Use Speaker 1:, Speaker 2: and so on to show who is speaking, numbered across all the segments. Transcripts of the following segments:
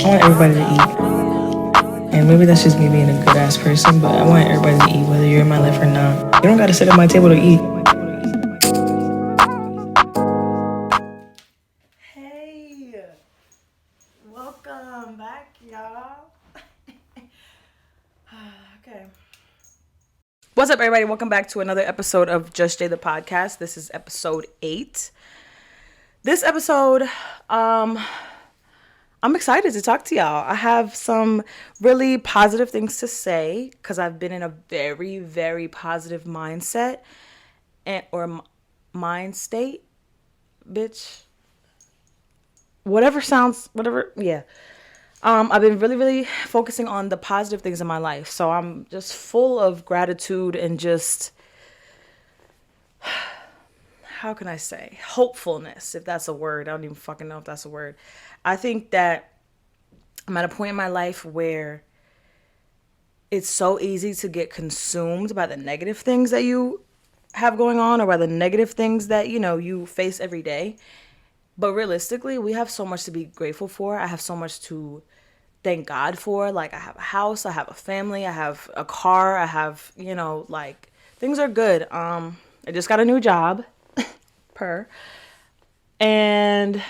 Speaker 1: I want everybody to eat. And maybe that's just me being a good ass person, but I want everybody to eat, whether you're in my life or not. You don't gotta sit at my table to eat.
Speaker 2: Hey, welcome back, y'all. Okay. What's up, everybody? Welcome back to another episode of Just Jay the Podcast. This is episode 8. This episode, I'm excited to talk to y'all. I have some really positive things to say because I've been in a very, very positive mindset or mind state, bitch. Yeah. I've been really, really focusing on the positive things in my life. So I'm just full of gratitude and just, how can I say, hopefulness, if that's a word. I don't even fucking know if that's a word. I think that I'm at a point in my life where it's so easy to get consumed by the negative things that you have going on or by the negative things that, you face every day. But realistically, we have so much to be grateful for. I have so much to thank God for. Like, I have a house, I have a family, I have a car, I have, things are good. I just got a new job, and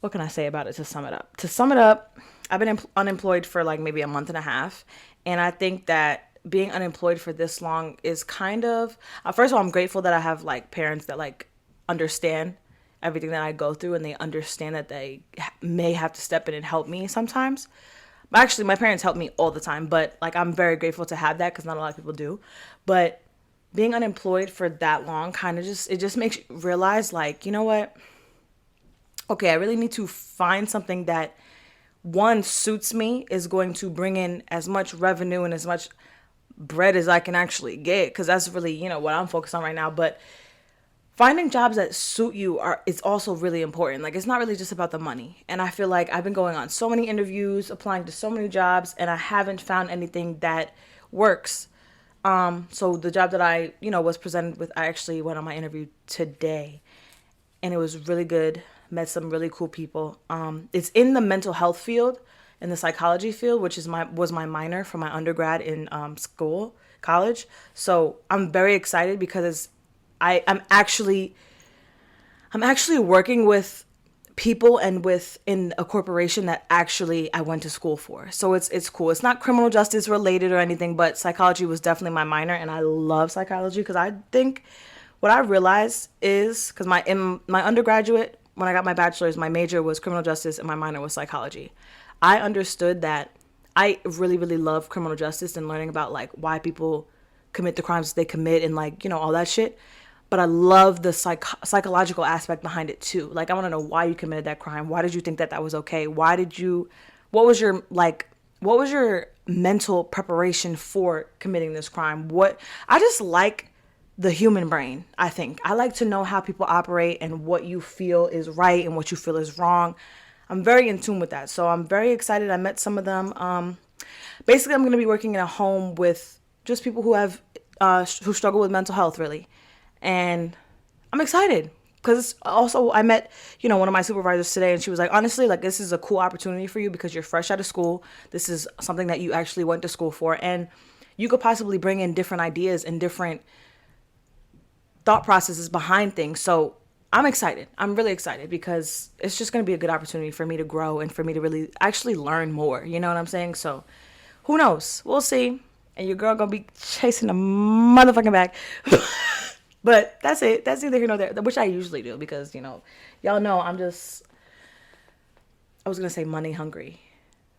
Speaker 2: what can I say about it to sum it up? To sum it up, I've been unemployed for like maybe a month and a half, and I think that being unemployed for this long is kind of, first of all, I'm grateful that I have like parents that like understand everything that I go through, and they understand that they may have to step in and help me sometimes. Actually, my parents help me all the time, but like I'm very grateful to have that because not a lot of people do. But being unemployed for that long kind of just makes you realize, like, you know what? Okay, I really need to find something that one suits me, is going to bring in as much revenue and as much bread as I can actually get, because that's really, what I'm focused on right now. But finding jobs that suit you is also really important. Like, it's not really just about the money. And I feel like I've been going on so many interviews, applying to so many jobs, and I haven't found anything that works. So the job that I, was presented with, I actually went on my interview today, and it was really good. Met some really cool people. It's in the mental health field, in the psychology field, which was my minor for my undergrad in college. So I'm very excited because I'm actually working with people and in a corporation that actually I went to school for. So it's cool. It's not criminal justice related or anything, but psychology was definitely my minor, and I love psychology because I think what I realized is, because in my undergraduate, when I got my bachelor's, my major was criminal justice and my minor was psychology. I understood that I really, really love criminal justice and learning about like why people commit the crimes they commit and like, all that shit. But I love the psychological aspect behind it too. Like, I want to know why you committed that crime. Why did you think that was okay? What was your mental preparation for committing this crime? I just like the human brain, I think. I like to know how people operate and what you feel is right and what you feel is wrong. I'm very in tune with that. So I'm very excited. I met some of them. Basically, I'm going to be working in a home with just people who have who struggle with mental health, really. And I'm excited because also I met, one of my supervisors today, and she was like, honestly, like, this is a cool opportunity for you because you're fresh out of school. This is something that you actually went to school for, and you could possibly bring in different ideas and different thought processes behind things. So I'm excited. I'm really excited because it's just going to be a good opportunity for me to grow and for me to really actually learn more. You know what I'm saying? So who knows? We'll see. And your girl going to be chasing the motherfucking bag. But that's it. That's neither here nor there, which I usually do because, y'all know I was going to say money hungry,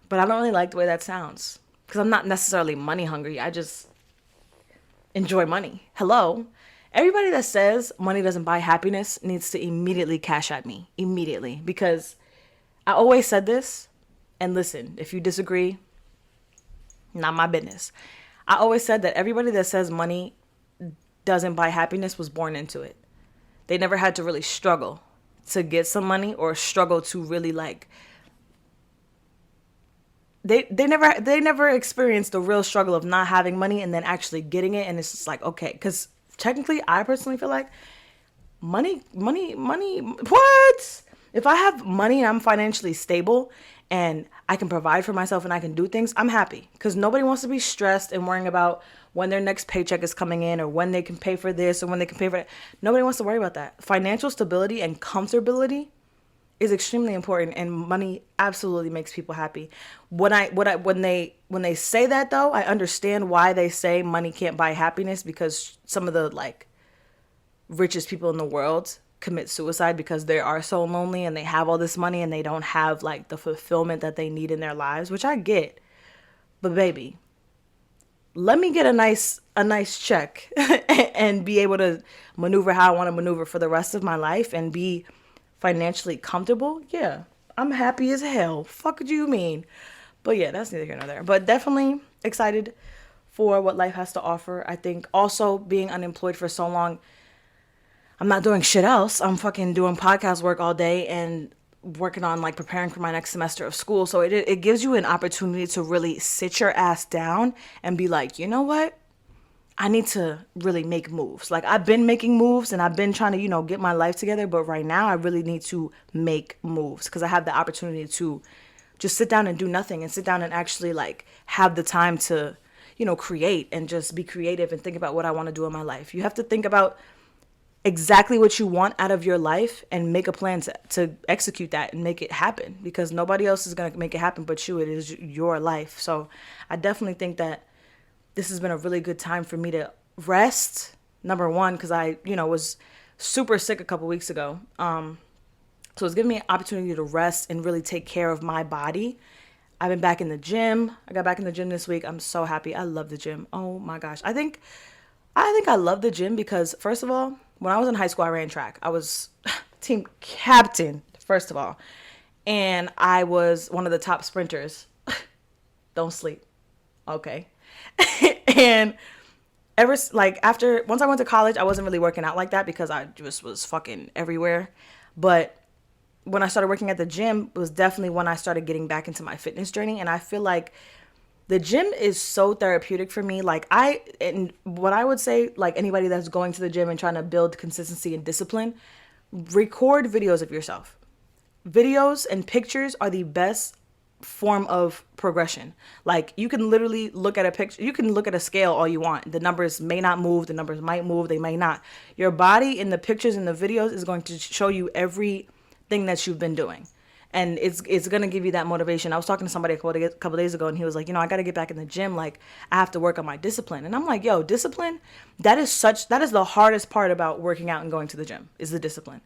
Speaker 2: but I don't really like the way that sounds because I'm not necessarily money hungry. I just enjoy money. Hello. Everybody that says money doesn't buy happiness needs to immediately cash at me. Immediately. Because I always said this. And listen, if you disagree, not my business. I always said that everybody that says money doesn't buy happiness was born into it. They never had to really struggle to get some money or struggle to really like. They never experienced the real struggle of not having money and then actually getting it. And it's just like, okay, because technically, I personally feel like money, what? If I have money and I'm financially stable and I can provide for myself and I can do things, I'm happy. Because nobody wants to be stressed and worrying about when their next paycheck is coming in or when they can pay for this or when they can pay for that. Nobody wants to worry about that. Financial stability and comfortability is extremely important, and money absolutely makes people happy. When they say that though, I understand why they say money can't buy happiness, because some of the like richest people in the world commit suicide because they are so lonely and they have all this money and they don't have like the fulfillment that they need in their lives, which I get. But baby, let me get a nice check and be able to maneuver how I want to maneuver for the rest of my life and be financially comfortable. Yeah, I'm happy as hell. Fuck do you mean? But yeah, that's neither here nor there. But definitely excited for what life has to offer. I think also being unemployed for so long, I'm not doing shit else. I'm fucking doing podcast work all day and working on like preparing for my next semester of school. So it gives you an opportunity to really sit your ass down and be like, you know what? I need to really make moves. Like I've been making moves and I've been trying to, get my life together. But right now I really need to make moves because I have the opportunity to just sit down and do nothing and sit down and actually like have the time to, create and just be creative and think about what I want to do in my life. You have to think about exactly what you want out of your life and make a plan to execute that and make it happen, because nobody else is going to make it happen but you. It is your life. So I definitely think that this has been a really good time for me to rest. Number one, because I, was super sick a couple weeks ago. So it's giving me an opportunity to rest and really take care of my body. I've been back in the gym. I got back in the gym this week. I'm so happy. I love the gym. Oh my gosh. I think I love the gym because, first of all, when I was in high school, I ran track. I was team captain, first of all. And I was one of the top sprinters. Don't sleep. Okay. And once I went to college, I wasn't really working out like that because I just was fucking everywhere. But when I started working at the gym, it was definitely when I started getting back into my fitness journey. And I feel like the gym is so therapeutic for me. And what I would say, like anybody that's going to the gym and trying to build consistency and discipline, record videos of yourself. Videos and pictures are the best form of progression. Like you can literally look at a picture, you can look at a scale all you want. The numbers may not move, the numbers might move, they may not. Your body in the pictures and the videos is going to show you everything that you've been doing. And it's going to give you that motivation. I was talking to somebody a couple days ago and he was like, I got to get back in the gym. Like I have to work on my discipline. And I'm like, yo, discipline, that is the hardest part about working out and going to the gym is the discipline.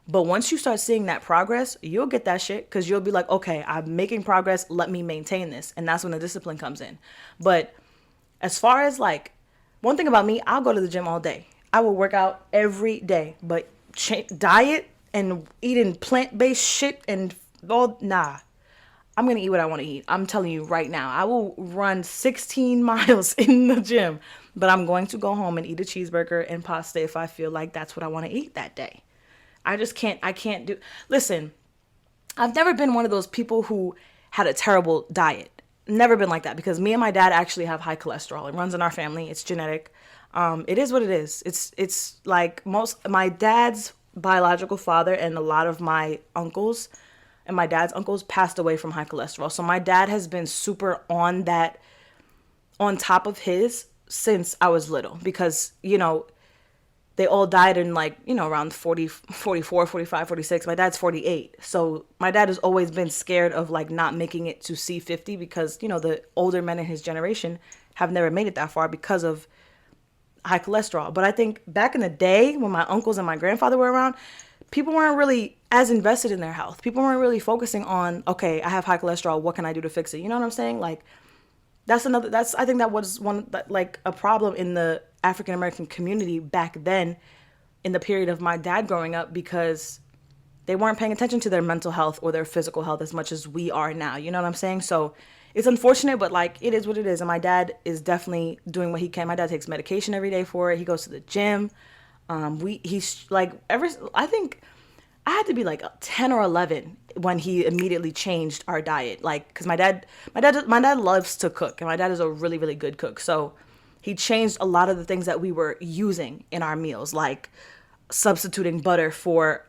Speaker 2: But once you start seeing that progress, you'll get that shit because you'll be like, okay, I'm making progress. Let me maintain this. And that's when the discipline comes in. But as far as like, one thing about me, I'll go to the gym all day. I will work out every day. But diet and eating plant-based shit and all, nah. I'm going to eat what I want to eat. I'm telling you right now. I will run 16 miles in the gym. But I'm going to go home and eat a cheeseburger and pasta if I feel like that's what I want to eat that day. I can't do. Listen, I've never been one of those people who had a terrible diet. Never been like that because me and my dad actually have high cholesterol. It runs in our family. It's genetic. It is what it is. It's like my dad's biological father and a lot of my uncles and my dad's uncles passed away from high cholesterol. So my dad has been super on top of his since I was little because, they all died in around 40, 44, 45, 46. My dad's 48. So my dad has always been scared of not making it to C50 because, the older men in his generation have never made it that far because of high cholesterol. But I think back in the day when my uncles and my grandfather were around, people weren't really as invested in their health. People weren't really focusing on, okay, I have high cholesterol. What can I do to fix it? You know what I'm saying? I think that was a problem in the African American community back then in the period of my dad growing up because they weren't paying attention to their mental health or their physical health as much as we are now. You know what I'm saying? So it's unfortunate, but it is what it is. And my dad is definitely doing what he can. My dad takes medication every day for it. He goes to the gym. I think I had to be 10 or 11 when he immediately changed our diet. Because my dad loves to cook and my dad is a really, really good cook. So he changed a lot of the things that we were using in our meals, like substituting butter for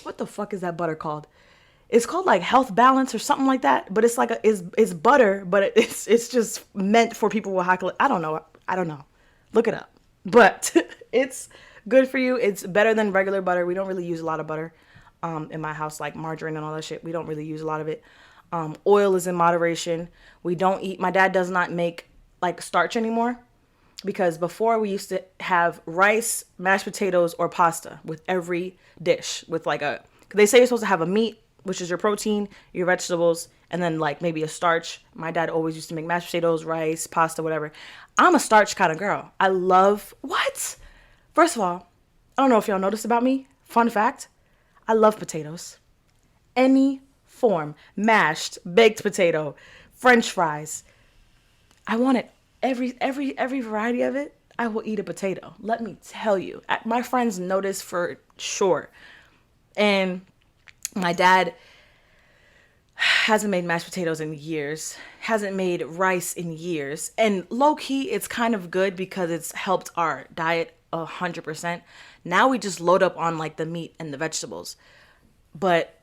Speaker 2: what the fuck is that butter called? It's called like Health Balance or something like that. But it's like it's butter, but it's just meant for people with high cholesterol. I don't know. Look it up. But it's good for you. It's better than regular butter. We don't really use a lot of butter in my house, like margarine and all that shit. We don't really use a lot of it. Oil is in moderation. We don't eat. My dad does not make like starch anymore, because before we used to have rice, mashed potatoes, or pasta with every dish with like they say you're supposed to have a meat, which is your protein, your vegetables, and then like maybe a starch. My dad always used to make mashed potatoes, rice, pasta, whatever. I'm a starch kind of girl. I love, what? First of all, I don't know if y'all noticed about me. Fun fact, I love potatoes. Any form, mashed, baked potato, French fries. I want it. Every variety of it, I will eat a potato. Let me tell you. My friends notice for sure. And my dad hasn't made mashed potatoes in years, hasn't made rice in years. And low key, it's kind of good because it's helped our diet 100%. Now we just load up on like the meat and the vegetables. But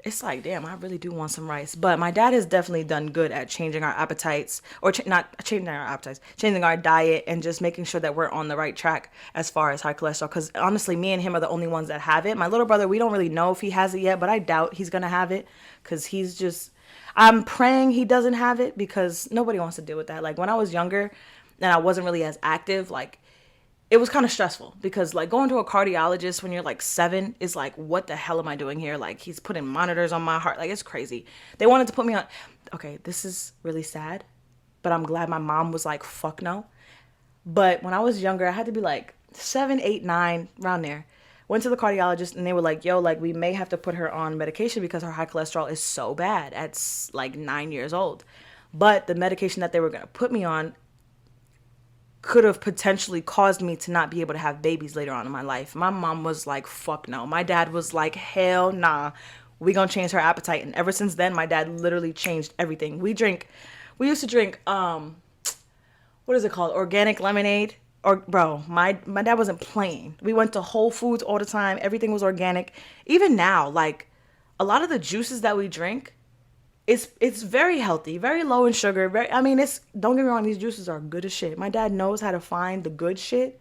Speaker 2: it's like, damn, I really do want some rice. But my dad has definitely done good at changing our appetites, or not changing our appetites, changing our diet and just making sure that we're on the right track as far as high cholesterol. Because honestly, me and him are the only ones that have it. My little brother, we don't really know if he has it yet, but I doubt he's going to have it because I'm praying he doesn't have it because nobody wants to deal with that. Like when I was younger and I wasn't really as active, like it was kind of stressful because like going to a cardiologist when you're like 7 is like, what the hell am I doing here? Like he's putting monitors on my heart. Like it's crazy. They wanted to put me on. Okay, this is really sad, but I'm glad my mom was like, fuck no. But when I was younger, I had to be like 7, 8, 9, around there. Went to the cardiologist and they were like, yo, like we may have to put her on medication because her high cholesterol is so bad at like 9 years old. But the medication that they were going to put me on could have potentially caused me to not be able to have babies later on in my life. My mom was like, fuck no. My dad was like, hell nah. We gonna change her appetite. And ever since then, my dad literally changed everything. We used to drink, what is it called? Organic lemonade. Or bro, my dad wasn't playing. We went to Whole Foods all the time. Everything was organic. Even now, like a lot of the juices that we drink, it's very healthy, very low in sugar. Don't get me wrong, these juices are good as shit. My dad knows how to find the good shit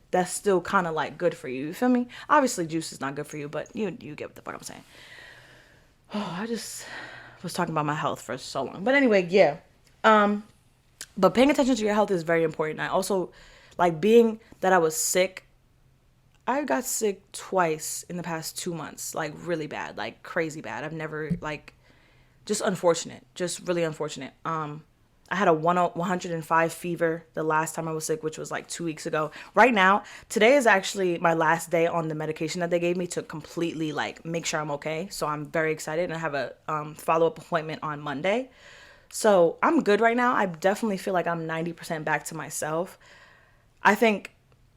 Speaker 2: that's still kind of like good for you. You feel me? Obviously, juice is not good for you, but you get what the fuck I'm saying. Oh, I just was talking about my health for so long. But anyway, yeah. But paying attention to your health is very important. I also, like being that I was sick, I got sick twice in the past 2 months, like really bad, like crazy bad. I've never like, just unfortunate, just really unfortunate. I had a 105 fever the last time I was sick, which was like 2 weeks ago. Right now, today is actually my last day on the medication that they gave me to completely like make sure I'm okay. So I'm very excited, and I have a follow-up appointment on Monday. So I'm good right now. I definitely feel like I'm 90% back to myself. I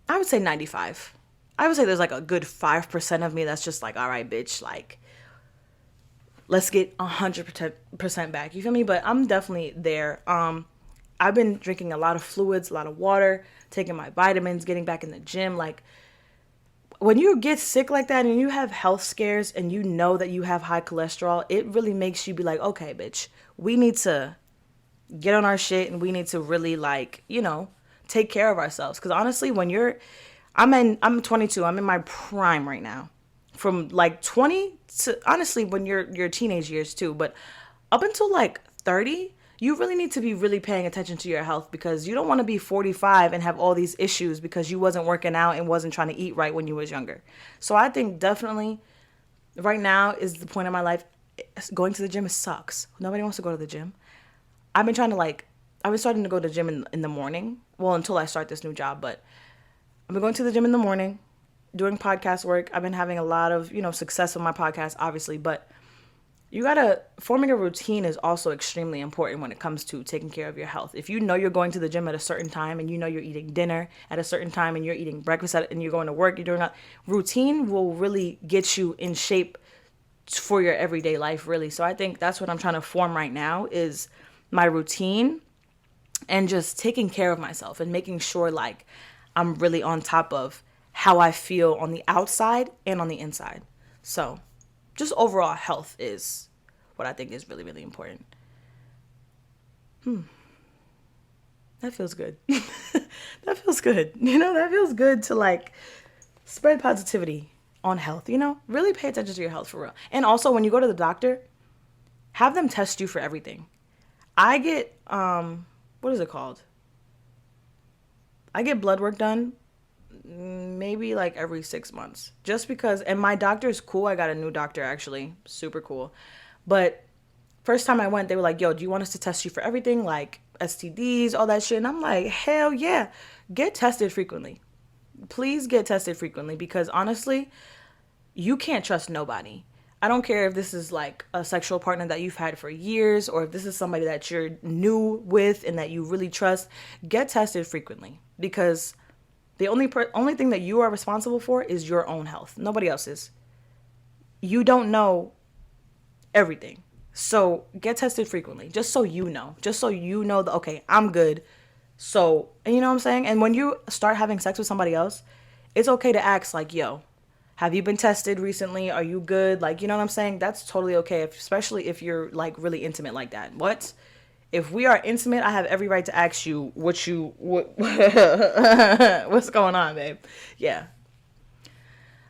Speaker 2: would say 95. I would say there's like a good 5% of me that's just like, all right, bitch, like let's get 100% back. You feel me? But I'm definitely there. I've been drinking a lot of fluids, a lot of water, taking my vitamins, getting back in the gym. Like when you get sick like that and you have health scares and you know that you have high cholesterol, it really makes you be like, okay, bitch, we need to get on our shit and we need to really like, take care of ourselves. Because honestly, I'm 22. I'm in my prime right now. From like 20 to honestly when your teenage years too, but up until like 30, you really need to be really paying attention to your health, because you don't want to be 45 and have all these issues because you wasn't working out and wasn't trying to eat right when you was younger. So I think definitely right now is the point of my life. Going to the gym, it sucks. Nobody wants to go to the gym. I've been starting to go to the gym in the morning. Well, until I start this new job, but I've been going to the gym in the morning, doing podcast work. I've been having a lot of, success with my podcast, obviously, but forming a routine is also extremely important when it comes to taking care of your health. If you know you're going to the gym at a certain time and you know you're eating dinner at a certain time and you're eating breakfast and you're going to work, you're doing that, routine will really get you in shape for your everyday life, really. So I think that's what I'm trying to form right now is my routine and just taking care of myself and making sure like I'm really on top of how I feel on the outside and on the inside. So just overall health is what I think is really, really important. That feels good. That feels good. That feels good to like spread positivity on health, Really pay attention to your health for real. And also when you go to the doctor, have them test you for everything. I get what is it called? I get blood work done maybe like every 6 months. Just because, and my doctor is cool. I got a new doctor actually, super cool. But first time I went, they were like, yo, do you want us to test you for everything? Like STDs, all that shit. And I'm like, hell yeah. Get tested frequently. Please get tested frequently because honestly, you can't trust nobody. I don't care if this is like a sexual partner that you've had for years or if this is somebody that you're new with and that you really trust. Get tested frequently because the only thing that you are responsible for is your own health. Nobody else's. You don't know everything. So get tested frequently, just so you know. Just so you know that, okay, I'm good. So, and you know what I'm saying? And when you start having sex with somebody else, it's okay to ask like, yo, have you been tested recently? Are you good? Like, you know what I'm saying? That's totally okay, especially if you're like really intimate like that. What? If we are intimate, I have every right to ask you what what's going on, babe. Yeah.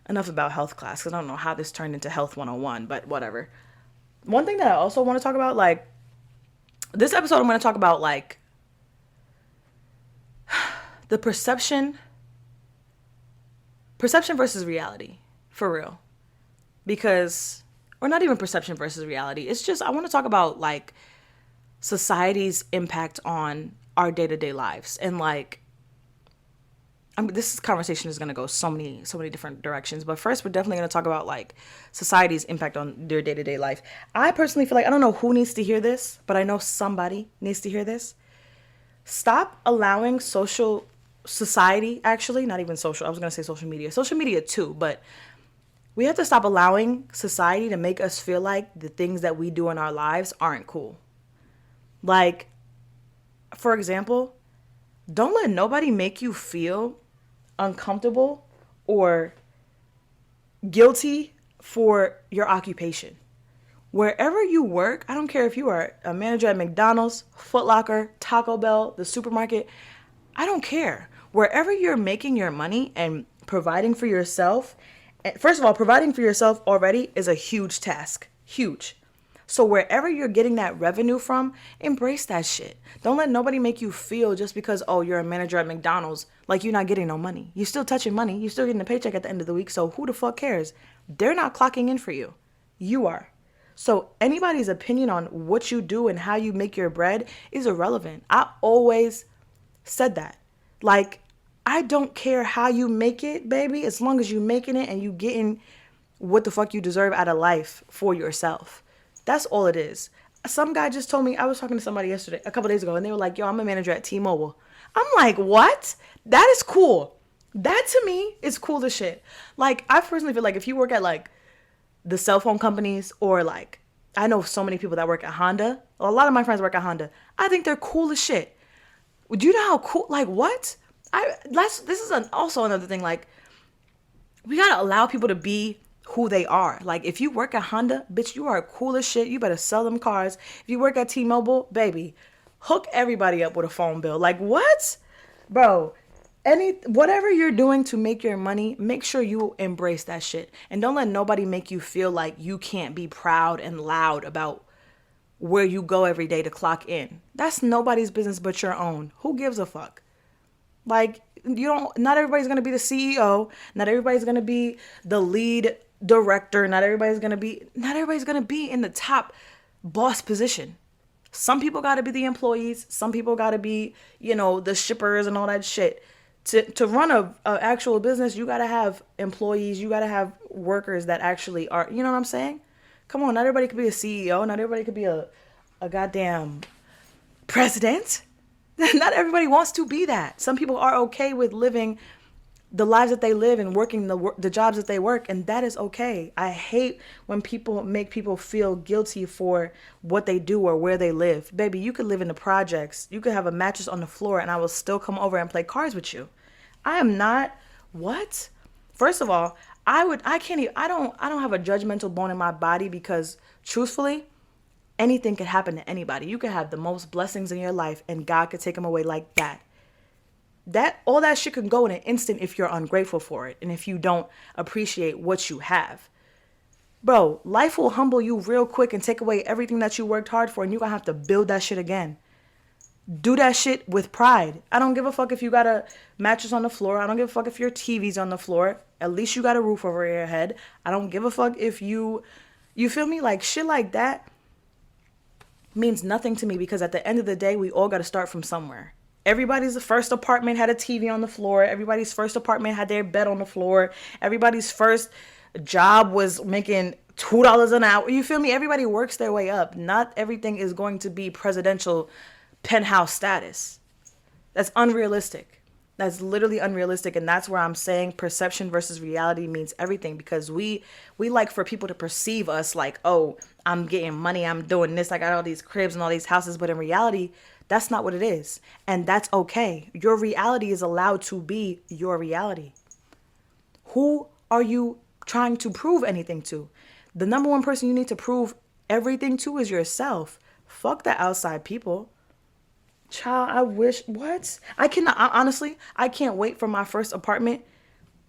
Speaker 2: Enough about health class, because I don't know how this turned into health 101, but whatever. One thing that I also want to talk about, like, this episode I'm going to talk about, like, the perception versus reality, for real. Because, or not even perception versus reality. It's just, I want to talk about, like, society's impact on our day-to-day lives. And, like, I mean, this conversation is going to go so many different directions. But first, we're definitely going to talk about, like, society's impact on their day-to-day life. I personally feel like, I don't know who needs to hear this, but I know somebody needs to hear this. Stop allowing society, actually, not even social. I was going to say social media too, but we have to stop allowing society to make us feel like the things that we do in our lives aren't cool. Like, for example, don't let nobody make you feel uncomfortable or guilty for your occupation. Wherever you work, I don't care if you are a manager at McDonald's, Foot Locker, Taco Bell, the supermarket, I don't care. Wherever you're making your money and providing for yourself, first of all, providing for yourself already is a huge task. Huge. So wherever you're getting that revenue from, embrace that shit. Don't let nobody make you feel just because, oh, you're a manager at McDonald's, like you're not getting no money. You're still touching money. You're still getting a paycheck at the end of the week. So who the fuck cares? They're not clocking in for you. You are. So anybody's opinion on what you do and how you make your bread is irrelevant. I always said that. Like, I don't care how you make it, baby, as long as you making it and you getting what the fuck you deserve out of life for yourself. That's all it is. Some guy just told me, I was talking to somebody yesterday, a couple days ago, and they were like, yo, I'm a manager at T-Mobile. I'm like, what? That is cool. That to me is cool as shit. Like, I personally feel like if you work at like the cell phone companies or like, I know so many people that work at Honda. A lot of my friends work at Honda. I think they're cool as shit. Do you know how cool, like what? This is also another thing, like, we gotta allow people to be who they are. Like, if you work at Honda, bitch, you are cool as shit. You better sell them cars. If you work at T-Mobile, baby, hook everybody up with a phone bill. Like, what? Bro, whatever you're doing to make your money, make sure you embrace that shit. And don't let nobody make you feel like you can't be proud and loud about where you go every day to clock in. That's nobody's business but your own. Who gives a fuck? Like, not everybody's going to be the CEO. Not everybody's going to be the lead director. Not everybody's going to be in the top boss position. Some people got to be the employees. Some people got to be, the shippers and all that shit. To run a actual business, you got to have employees. You got to have workers that actually are, you know what I'm saying? Come on, not everybody could be a CEO. Not everybody could be a goddamn president. Not everybody wants to be that. Some people are okay with living the lives that they live and working the jobs that they work, and that is okay. I hate when people make people feel guilty for what they do or where they live. Baby, you could live in the projects. You could have a mattress on the floor, and I will still come over and play cards with you. I am not, what? First of all, I don't have a judgmental bone in my body because truthfully, anything could happen to anybody. You could have the most blessings in your life and God could take them away like that. All that shit can go in an instant if you're ungrateful for it and if you don't appreciate what you have. Bro, life will humble you real quick and take away everything that you worked hard for, and you're gonna have to build that shit again. Do that shit with pride. I don't give a fuck if you got a mattress on the floor. I don't give a fuck if your TV's on the floor. At least you got a roof over your head. I don't give a fuck if you feel me? Like shit like that means nothing to me because at the end of the day, we all got to start from somewhere. Everybody's first apartment had a TV on the floor. Everybody's first apartment had their bed on the floor. Everybody's first job was making $2 an hour. You feel me? Everybody works their way up. Not everything is going to be presidential penthouse status. That's unrealistic. That's literally unrealistic. And that's where I'm saying perception versus reality means everything because we like for people to perceive us like, oh, I'm getting money, I'm doing this, I got all these cribs and all these houses. But in reality, that's not what it is. And that's okay. Your reality is allowed to be your reality. Who are you trying to prove anything to? The number one person you need to prove everything to is yourself. Fuck the outside people. Child, I wish, what? Honestly, I can't wait for my first apartment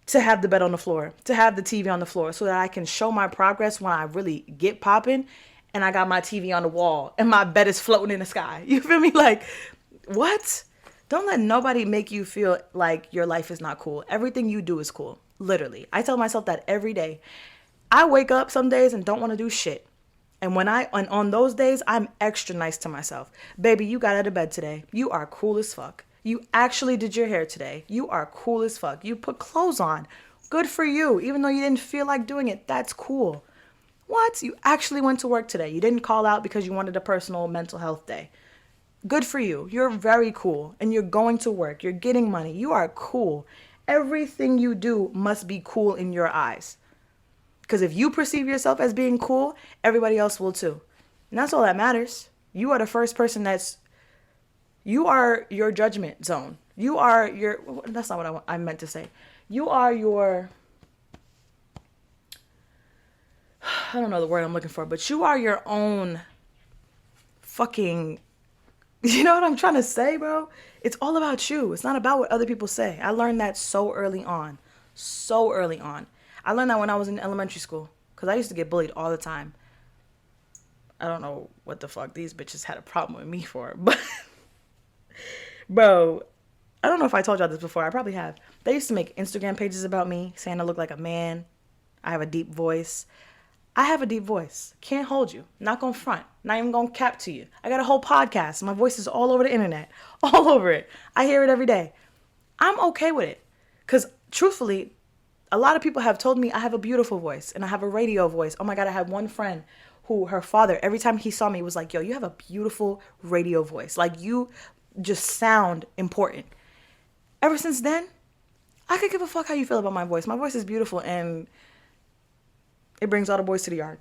Speaker 2: to have the bed on the floor, to have the TV on the floor so that I can show my progress when I really get popping and I got my TV on the wall and my bed is floating in the sky. You feel me? Like, what? Don't let nobody make you feel like your life is not cool. Everything you do is cool. Literally. I tell myself that every day. I wake up some days and don't want to do shit. And on those days, I'm extra nice to myself. Baby, you got out of bed today. You are cool as fuck. You actually did your hair today. You are cool as fuck. You put clothes on. Good for you. Even though you didn't feel like doing it, that's cool. What? You actually went to work today. You didn't call out because you wanted a personal mental health day. Good for you. You're very cool. And you're going to work. You're getting money. You are cool. Everything you do must be cool in your eyes. Because if you perceive yourself as being cool, everybody else will too. And that's all that matters. You are the first person you are your judgment zone. You are that's not what I meant to say. You are your, I don't know the word I'm looking for, but you are your own fucking, you know what I'm trying to say, bro? It's all about you. It's not about what other people say. I learned that so early on. So early on. I learned that when I was in elementary school because I used to get bullied all the time. I don't know what the fuck these bitches had a problem with me for, but bro, I don't know if I told y'all this before. I probably have. They used to make Instagram pages about me saying I look like a man. I have a deep voice. I have a deep voice. Can't hold you. Not gonna front. Not even gonna cap to you. I got a whole podcast. My voice is all over the internet. All over it. I hear it every day. I'm okay with it because truthfully, a lot of people have told me I have a beautiful voice and I have a radio voice. Oh my God, I had one friend who her father, every time he saw me, was like, yo, you have a beautiful radio voice. Like you just sound important. Ever since then, I could give a fuck how you feel about my voice. My voice is beautiful and it brings all the boys to the yard.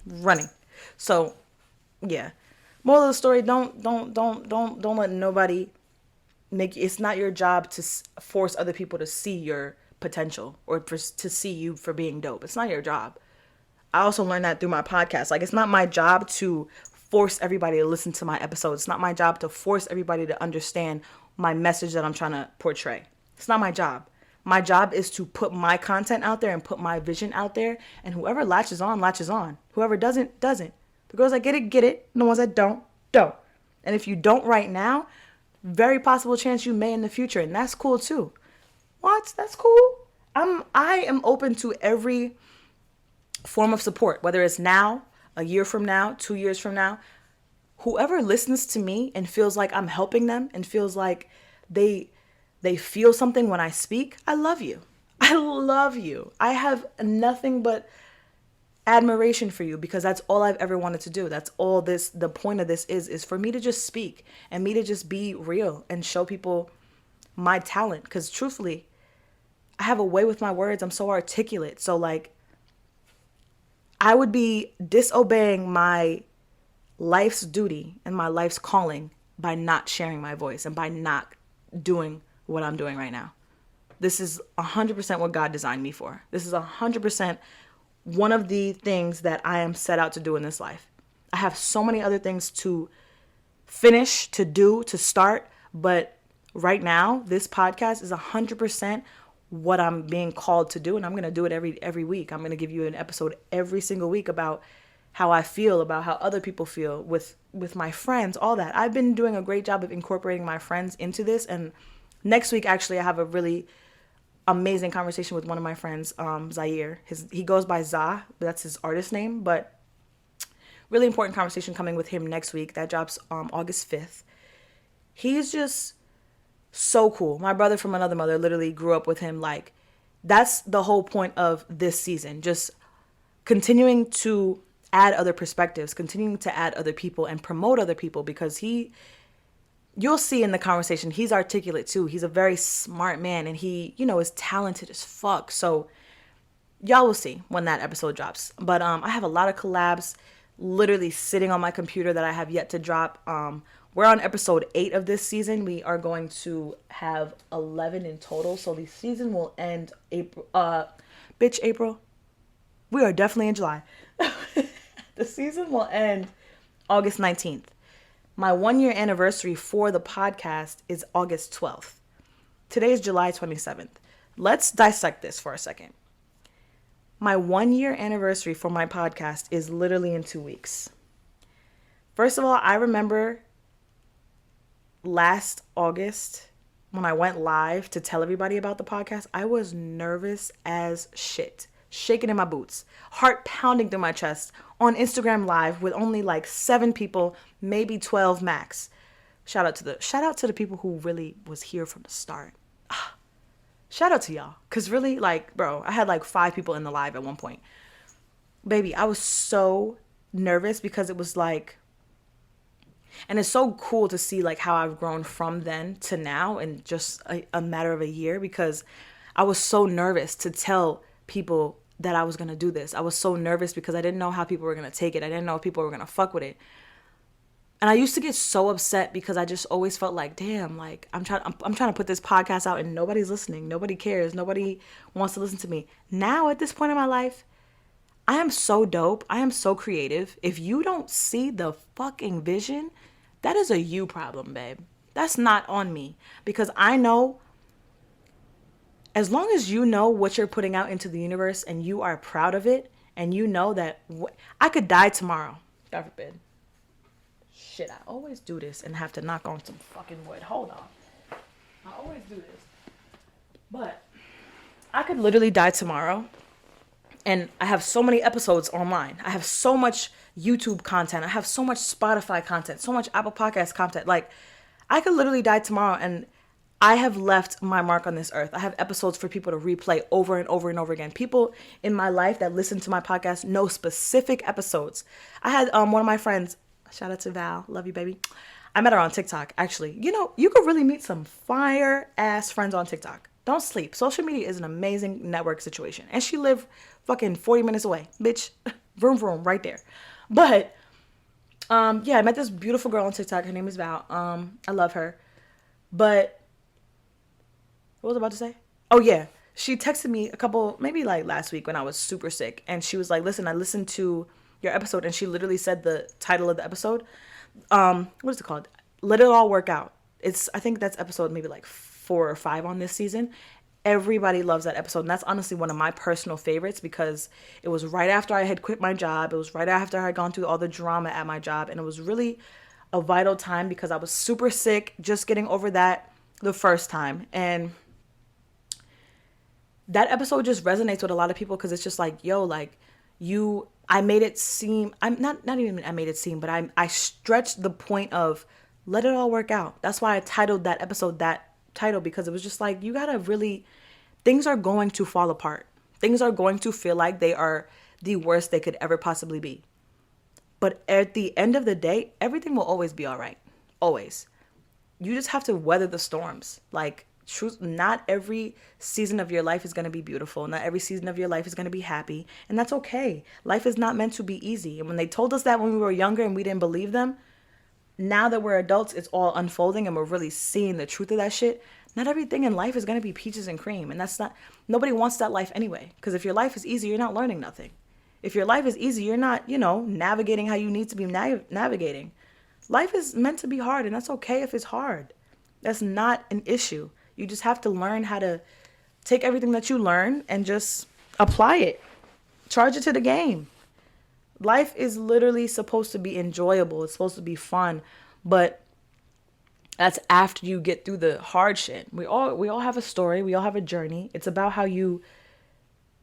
Speaker 2: Running. So yeah. Moral of the story, don't let nobody it's not your job to force other people to see your potential or to see you for being dope. It's not your job. I also learned that through my podcast. Like, it's not my job to force everybody to listen to my episodes. It's not my job to force everybody to understand my message that I'm trying to portray. It's not my job. My job is to put my content out there and put my vision out there. And whoever latches on, latches on. Whoever doesn't, doesn't. The girls that get it, get it. And the ones that don't, don't. And if you don't right now, very possible chance you may in the future. And that's cool too. What? That's cool. I am open to every form of support, whether it's now, a year from now, 2 years from now. Whoever listens to me and feels like I'm helping them and feels like they feel something when I speak, I love you. I love you. I have nothing but admiration for you because that's all I've ever wanted to do. That's all the point of this is for me to just speak and me to just be real and show people my talent. Because truthfully, I have a way with my words. I'm so articulate. So like, I would be disobeying my life's duty and my life's calling by not sharing my voice and by not doing what I'm doing right now. This is 100% what God designed me for. This is 100% one of the things that I am set out to do in this life. I have so many other things to finish, to do, to start, but right now, this podcast is 100% what I'm being called to do, and I'm going to do it every week. I'm going to give you an episode every single week about how I feel, about how other people feel with my friends, all that. I've been doing a great job of incorporating my friends into this, and next week, actually, I have a really amazing conversation with one of my friends, Zaire. He goes by Za, that's his artist name, but really important conversation coming with him next week. That drops August 5th. He's just so cool. My brother from another mother literally grew up with him. Like, that's the whole point of this season. Just continuing to add other perspectives, continuing to add other people and promote other people, because you'll see in the conversation, he's articulate too. He's a very smart man, and he, is talented as fuck. So y'all will see when that episode drops. But I have a lot of collabs literally sitting on my computer that I have yet to drop. We're on episode 8 of this season. We are going to have 11 in total. So the season will end April. April. We are definitely in July. The season will end August 19th. My 1-year anniversary for the podcast is August 12th. Today is July 27th. Let's dissect this for a second. My 1-year anniversary for my podcast is literally in 2 weeks. First of all, I remember last August when I went live to tell everybody about the podcast, I was nervous as shit, shaking in my boots, heart pounding through my chest on Instagram Live with only like 7 people, maybe 12 max. Shout out to the people who really was here from the start. Shout out to y'all. Because really, like, bro, I had like 5 people in the live at one point. Baby, I was so nervous because it was like, and it's so cool to see like how I've grown from then to now in just a matter of a year, because I was so nervous to tell people that I was going to do this. I was so nervous because I didn't know how people were going to take it. I didn't know if people were going to fuck with it. And I used to get so upset because I just always felt like, damn, like I'm trying to put this podcast out and nobody's listening. Nobody cares. Nobody wants to listen to me. Now at this point in my life, I am so dope. I am so creative. If you don't see the fucking vision, that is a you problem, babe. That's not on me, because I know as long as you know what you're putting out into the universe and you are proud of it, and you know that I could die tomorrow, God forbid. Shit, I always do this and have to knock on some fucking wood. Hold on. I always do this. But I could literally die tomorrow, and I have so many episodes online. I have so much YouTube content. I have so much Spotify content, so much Apple Podcast content. Like, I could literally die tomorrow, and I have left my mark on this earth. I have episodes for people to replay over and over and over again. People in my life that listen to my podcast know specific episodes. I had one of my friends, shout out to Val, love you, baby. I met her on TikTok, actually. You could really meet some fire-ass friends on TikTok. Don't sleep. Social media is an amazing network situation. And she lived fucking 40 minutes away. Bitch, vroom, vroom, right there. But, yeah, I met this beautiful girl on TikTok. Her name is Val. I love her. But what was I about to say? Oh, yeah. She texted me maybe like last week when I was super sick. And she was like, listen, I listened to your episode. And she literally said the title of the episode. What is it called? Let It All Work Out. I think that's episode maybe like 4 or 5 on this season. Everybody loves that episode. And that's honestly one of my personal favorites, because it was right after I had quit my job. It was right after I had gone through all the drama at my job. And it was really a vital time because I was super sick, just getting over that the first time. And that episode just resonates with a lot of people, because it's just like, yo, like I made it seem, I'm not even I made it seem, but I stretched the point of let it all work out. That's why I titled that episode that title, because it was just like, you gotta really, things are going to fall apart. Things are going to feel like they are the worst they could ever possibly be. But at the end of the day, everything will always be all right. Always. You just have to weather the storms. Like, truth, not every season of your life is going to be beautiful. Not every season of your life is going to be happy. And that's okay. Life is not meant to be easy. And when they told us that when we were younger and we didn't believe them, now that we're adults, it's all unfolding and we're really seeing the truth of that shit. Not everything in life is going to be peaches and cream. And that's not, nobody wants that life anyway. Because if your life is easy, you're not learning nothing. If your life is easy, you're not, navigating how you need to be navigating. Life is meant to be hard, and that's okay if it's hard. That's not an issue. You just have to learn how to take everything that you learn and just apply it. Charge it to the game. Life is literally supposed to be enjoyable. It's supposed to be fun, but that's after you get through the hard shit. We all have a story. We all have a journey. It's about how you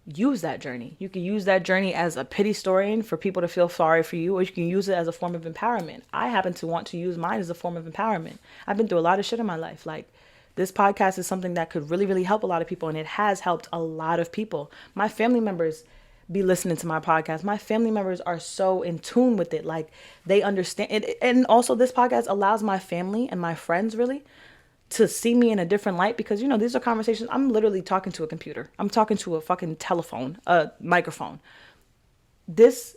Speaker 2: use that journey. You can use that journey as a pity story for people to feel sorry for you, or you can use it as a form of empowerment. I happen to want to use mine as a form of empowerment. I've been through a lot of shit in my life. Like, this podcast is something that could really, really help a lot of people, and it has helped a lot of people. My family members be listening to my podcast. My family members are so in tune with it. Like, they understand it. And also, this podcast allows my family and my friends really to see me in a different light, because these are conversations. I'm literally talking to a computer. I'm talking to a fucking telephone, a microphone. This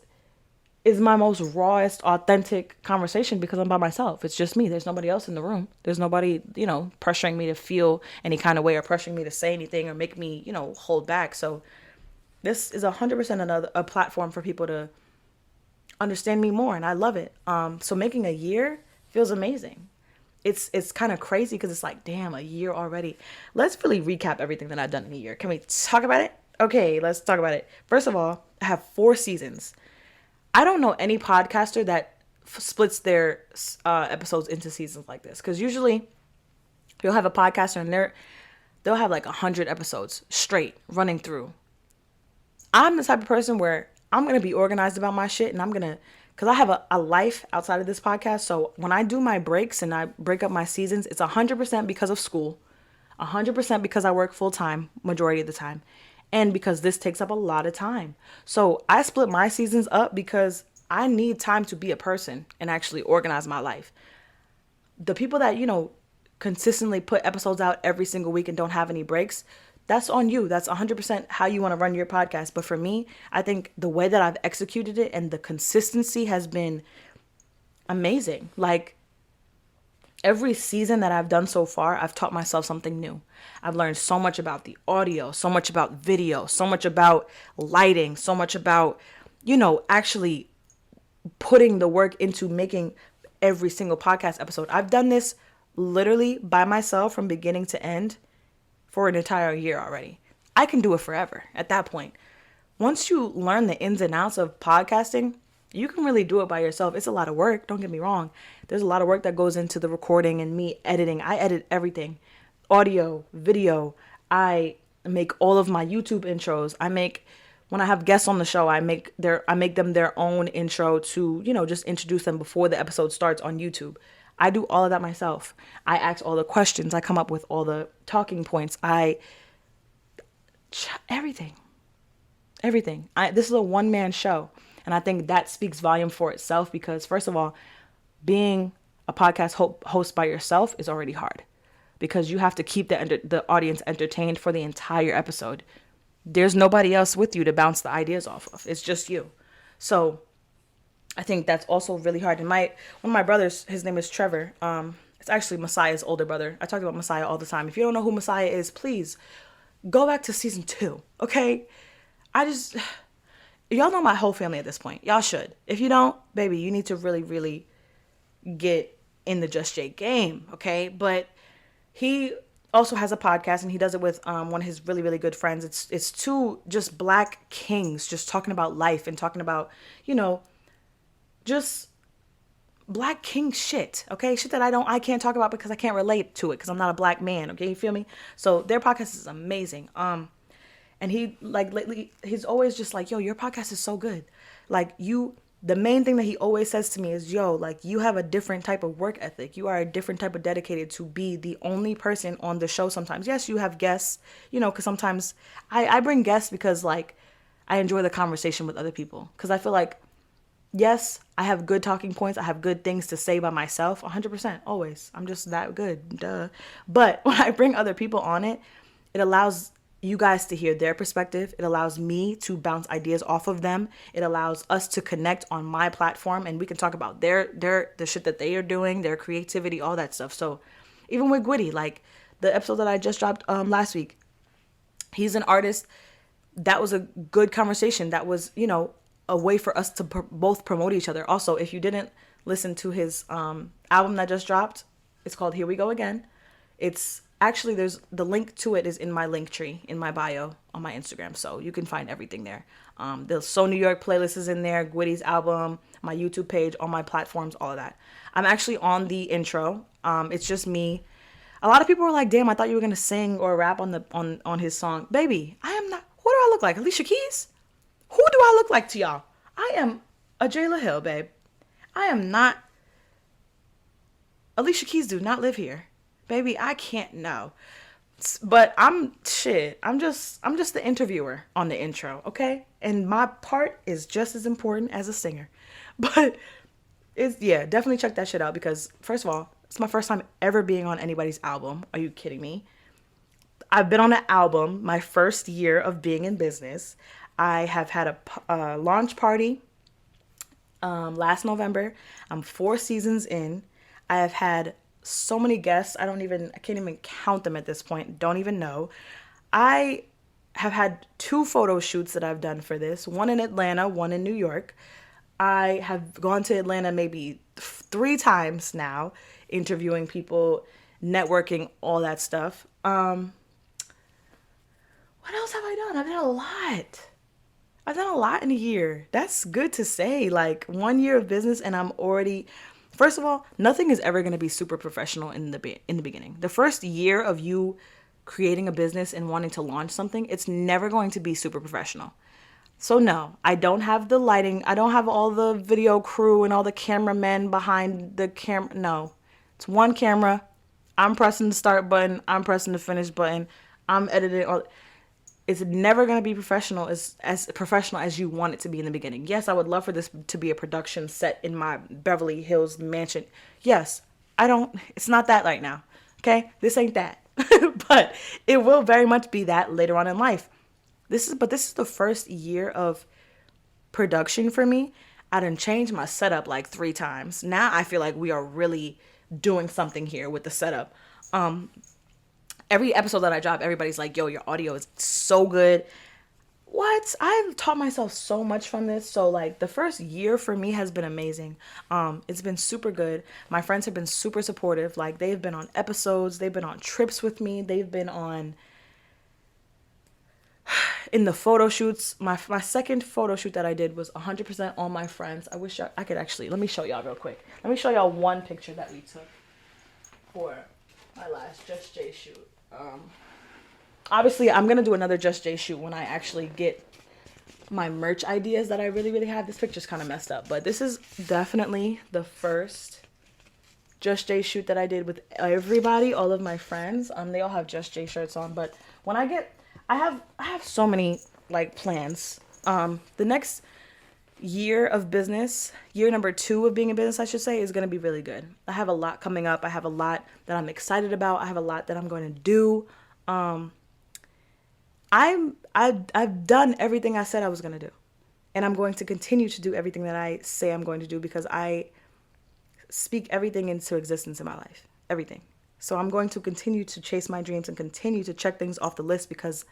Speaker 2: is my most rawest, authentic conversation because I'm by myself. It's just me. There's nobody else in the room. There's nobody, pressuring me to feel any kind of way or pressuring me to say anything or make me, hold back. So this is 100% a platform for people to understand me more, and I love it. So making a year feels amazing. It's kind of crazy because it's like, damn, a year already. Let's really recap everything that I've done in a year. Can we talk about it? Okay, let's talk about it. First of all, I have 4 seasons. I don't know any podcaster that splits their episodes into seasons like this, because usually you'll have a podcaster and they'll have like 100 episodes straight running through. I'm the type of person where I'm going to be organized about my shit, and because I have a life outside of this podcast. So when I do my breaks and I break up my seasons, it's 100% because of school, 100% because I work full time majority of the time, and because this takes up a lot of time. So I split my seasons up because I need time to be a person and actually organize my life. The people that, consistently put episodes out every single week and don't have any breaks, that's on you. That's 100% how you want to run your podcast. But for me, I think the way that I've executed it and the consistency has been amazing. Like, every season that I've done so far, I've taught myself something new. I've learned so much about the audio, so much about video, so much about lighting, so much about, actually putting the work into making every single podcast episode. I've done this literally by myself from beginning to end for an entire year already. I can do it forever at that point. Once you learn the ins and outs of podcasting, you can really do it by yourself. It's a lot of work, don't get me wrong. There's a lot of work that goes into the recording and me editing. I edit everything. Audio, video. I make all of my YouTube intros. When I have guests on the show, I make them their own intro to, just introduce them before the episode starts on YouTube. I do all of that myself. I ask all the questions. I come up with all the talking points. Everything. This is a one-man show. And I think that speaks volume for itself, because first of all, being a podcast host by yourself is already hard, because you have to keep the audience entertained for the entire episode. There's nobody else with you to bounce the ideas off of. It's just you. So I think that's also really hard. And one of my brothers, his name is Trevor. It's actually Messiah's older brother. I talk about Messiah all the time. If you don't know who Messiah is, please go back to season 2. Okay? Y'all know my whole family at this point. Y'all should. If you don't, baby, you need to really, really get in the Just Jay game. Okay? But he also has a podcast, and he does it with one of his really, really good friends. It's 2 just black kings just talking about life and talking about, just black king shit, okay? Shit that I can't talk about because I can't relate to it because I'm not a black man, okay? You feel me? So their podcast is amazing. And he, like, lately, he's always just like, yo, your podcast is so good. Like, the main thing that he always says to me is, yo, like, you have a different type of work ethic. You are a different type of dedicated to be the only person on the show sometimes. Yes, you have guests, because sometimes I bring guests because, like, I enjoy the conversation with other people. Because I feel like, yes, I have good talking points. I have good things to say by myself, 100%, always. I'm just that good, duh. But when I bring other people on it, it allows you guys to hear their perspective. It allows me to bounce ideas off of them. It allows us to connect on my platform, and we can talk about the shit that they are doing, their creativity, all that stuff. So even with Gwitty, like, the episode that I just dropped last week. He's an artist. That was a good conversation. That was, a way for us to both promote each other. Also, if you didn't listen to his album that just dropped, it's called Here We Go Again. It's actually, there's the link to it is in my link tree in my bio on my Instagram, so you can find everything there. The So New York playlist is in there, Gwitty's album, my YouTube page, all my platforms, all of that. I'm actually on the intro. It's just me. A lot of people were like, "Damn, I thought you were gonna sing or rap on his song." Baby, I am not. What do I look like? Alicia Keys? Who do I look like to y'all? I am a Jayla Hill, babe. I am not. Alicia Keys do not live here. Baby, I can't know. But I'm just the interviewer on the intro, okay? And my part is just as important as a singer. But definitely check that shit out because first of all, it's my first time ever being on anybody's album. Are you kidding me? I've been on an album my first year of being in business. I have had a launch party last November. I'm 4 seasons in. I have had so many guests. I can't even count them at this point. Don't even know. I have had 2 photo shoots that I've done for this. One in Atlanta, one in New York. I have gone to Atlanta maybe 3 times now, interviewing people, networking, all that stuff. What else have I done? I've done a lot. I've done a lot in a year. That's good to say. Like 1 year of business and I'm already, first of all, nothing is ever going to be super professional in the beginning. The first year of you creating a business and wanting to launch something, it's never going to be super professional. So no, I don't have the lighting. I don't have all the video crew and all the cameramen behind the camera. No, it's one camera. I'm pressing the start button. I'm pressing the finish button. I'm editing. It's never going to be professional as professional as you want it to be in the beginning. Yes, I would love for this to be a production set in my Beverly Hills mansion. Yes, it's not that right now. Okay. This ain't that, but it will very much be that later on in life. This is the first year of production for me. I done changed my setup like 3 times. Now I feel like we are really doing something here with the setup. Every episode that I drop, everybody's like, yo, your audio is so good. What? I've taught myself so much from this. So like the first year for me has been amazing. It's been super good. My friends have been super supportive. Like they've been on episodes. They've been on trips with me. They've been in the photo shoots. My second photo shoot that I did was 100% all my friends. I wish I could actually, let me show y'all real quick. Let me show y'all one picture that we took for my last Just Jay shoot. Obviously I'm going to do another Just Jay shoot when I actually get my merch ideas that I really, really have. This picture's kind of messed up, but this is definitely the first Just Jay shoot that I did with everybody, all of my friends. They all have Just Jay shirts on, but when I have so many like plans. The next year of business, year number 2 of being in business, I should say, is going to be really good. I have a lot coming up. I have a lot that I'm excited about. I have a lot that I'm going to do. I've done everything I said I was going to do, and I'm going to continue to do everything that I say I'm going to do because I speak everything into existence in my life, everything. So I'm going to continue to chase my dreams and continue to check things off the list because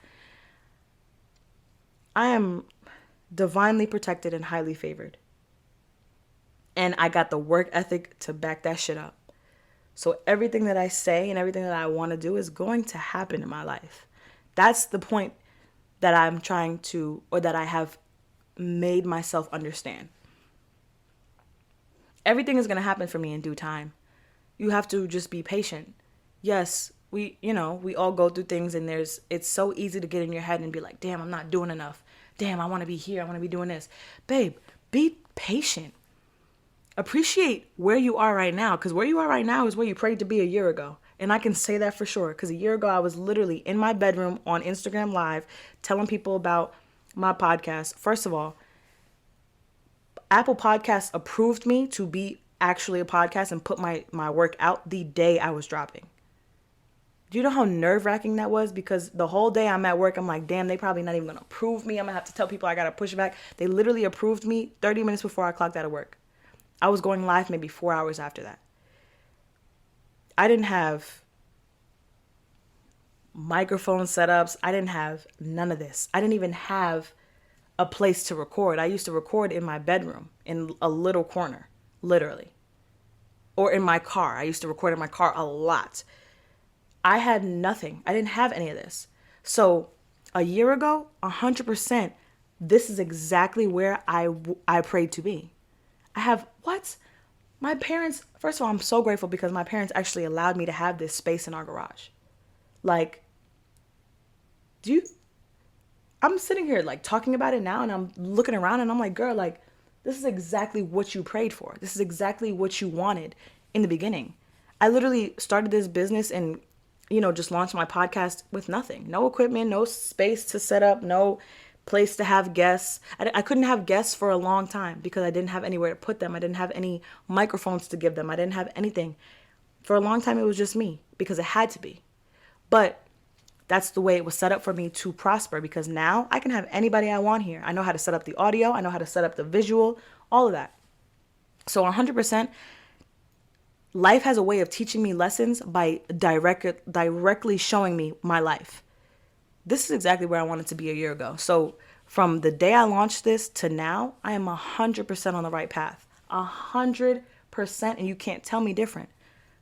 Speaker 2: I am divinely protected and highly favored. And I got the work ethic to back that shit up. So everything that I say and everything that I want to do is going to happen in my life. That's the point that I'm trying to, or that I have made myself understand. Everything is going to happen for me in due time. You have to just be patient. Yes, we all go through things and it's so easy to get in your head and be like, damn, I'm not doing enough. Damn, I want to be here. I want to be doing this. Babe, be patient. Appreciate where you are right now, because where you are right now is where you prayed to be a year ago. And I can say that for sure, because a year ago I was literally in my bedroom on Instagram Live telling people about my podcast. First of all, Apple Podcasts approved me to be actually a podcast and put my work out the day I was dropping. Do you know how nerve-wracking that was? Because the whole day I'm at work, I'm like, damn, they probably not even going to approve me. I'm going to have to tell people I got to push it back. They literally approved me 30 minutes before I clocked out of work. I was going live maybe 4 hours after that. I didn't have microphone setups. I didn't have none of this. I didn't even have a place to record. I used to record in my bedroom in a little corner, literally. Or in my car. I used to record in my car a lot. I had nothing. I didn't have any of this. So a year ago, 100%, this is exactly where I prayed to be. I have what? My parents, first of all, I'm so grateful because my parents actually allowed me to have this space in our garage. Like, I'm sitting here like talking about it now and I'm looking around and I'm like, girl, like, this is exactly what you prayed for. This is exactly what you wanted in the beginning. I literally started this business and, just launched my podcast with nothing. No equipment, no space to set up, no place to have guests. I couldn't have guests for a long time because I didn't have anywhere to put them. I didn't have any microphones to give them. I didn't have anything. For a long time, it was just me because it had to be. But that's the way it was set up for me to prosper because now I can have anybody I want here. I know how to set up the audio. I know how to set up the visual, all of that. So 100%, life has a way of teaching me lessons by directly showing me my life. This is exactly where I wanted to be a year ago. So from the day I launched this to now, I am 100% on the right path. 100%, and you can't tell me different.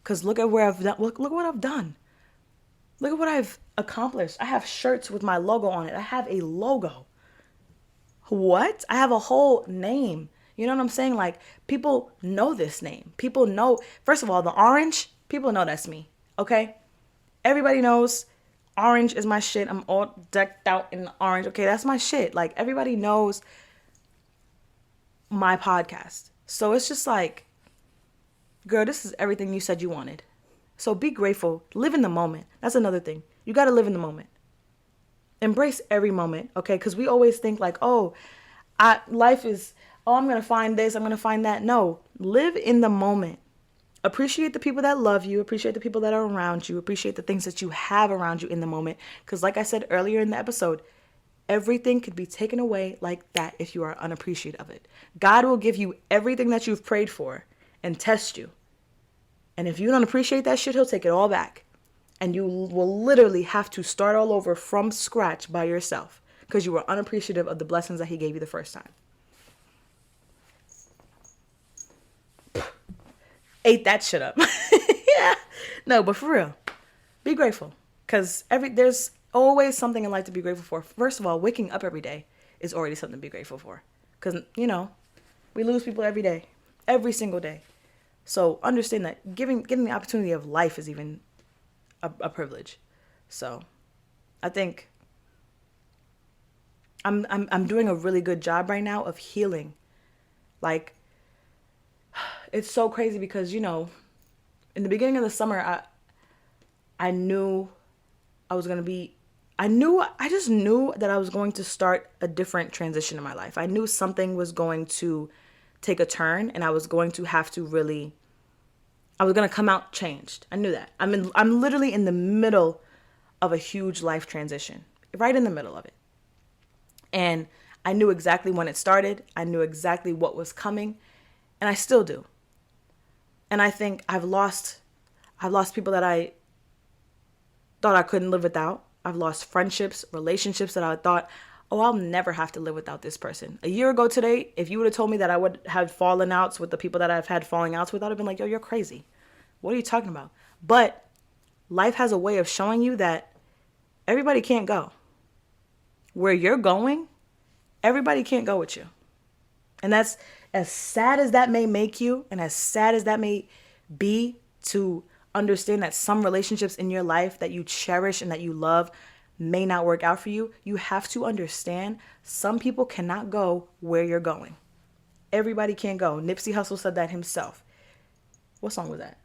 Speaker 2: Because look at where I've done. Look what I've done. Look at what I've accomplished. I have shirts with my logo on it. I have a logo. What? I have a whole name. You know what I'm saying? Like, people know this name. People know, first of all, the orange, people know that's me. Okay? Everybody knows orange is my shit. I'm all decked out in orange. Okay, that's my shit. Like, everybody knows my podcast. So it's just like, girl, this is everything you said you wanted. So be grateful. Live in the moment. That's another thing. You got to live in the moment. Embrace every moment, okay? Because we always think like, life is, I'm going to find this, I'm going to find that. No, live in the moment. Appreciate the people that love you. Appreciate the people that are around you. Appreciate the things that you have around you in the moment. Because like I said earlier in the episode, everything could be taken away like that if you are unappreciative of it. God will give you everything that you've prayed for and test you. And if you don't appreciate that shit, he'll take it all back. And you will literally have to start all over from scratch by yourself because you were unappreciative of the blessings that he gave you the first time. Ate that shit up. Yeah. No, but for real, be grateful because there's always something in life to be grateful for. First of all, waking up every day is already something to be grateful for because, we lose people every day, every single day. So understand that getting the opportunity of life is even a privilege. So I think I'm doing a really good job right now of healing. Like, it's so crazy because, in the beginning of the summer, I knew I just knew that I was going to start a different transition in my life. I knew something was going to take a turn and I was going to have to I was going to come out changed. I knew that. I'm literally in the middle of a huge life transition, right in the middle of it. And I knew exactly when it started. I knew exactly what was coming, and I still do. And I think I've lost people that I thought I couldn't live without. I've lost friendships, relationships that I thought, I'll never have to live without this person. A year ago today, if you would have told me that I would have fallen outs with the people that I've had falling outs with, I'd have been like, yo, you're crazy. What are you talking about? But life has a way of showing you that everybody can't go. Where you're going, everybody can't go with you. And that's, as sad as that may make you, and as sad as that may be to understand that some relationships in your life that you cherish and that you love may not work out for you, you have to understand some people cannot go where you're going. Everybody can't go. Nipsey Hussle said that himself. What song was that?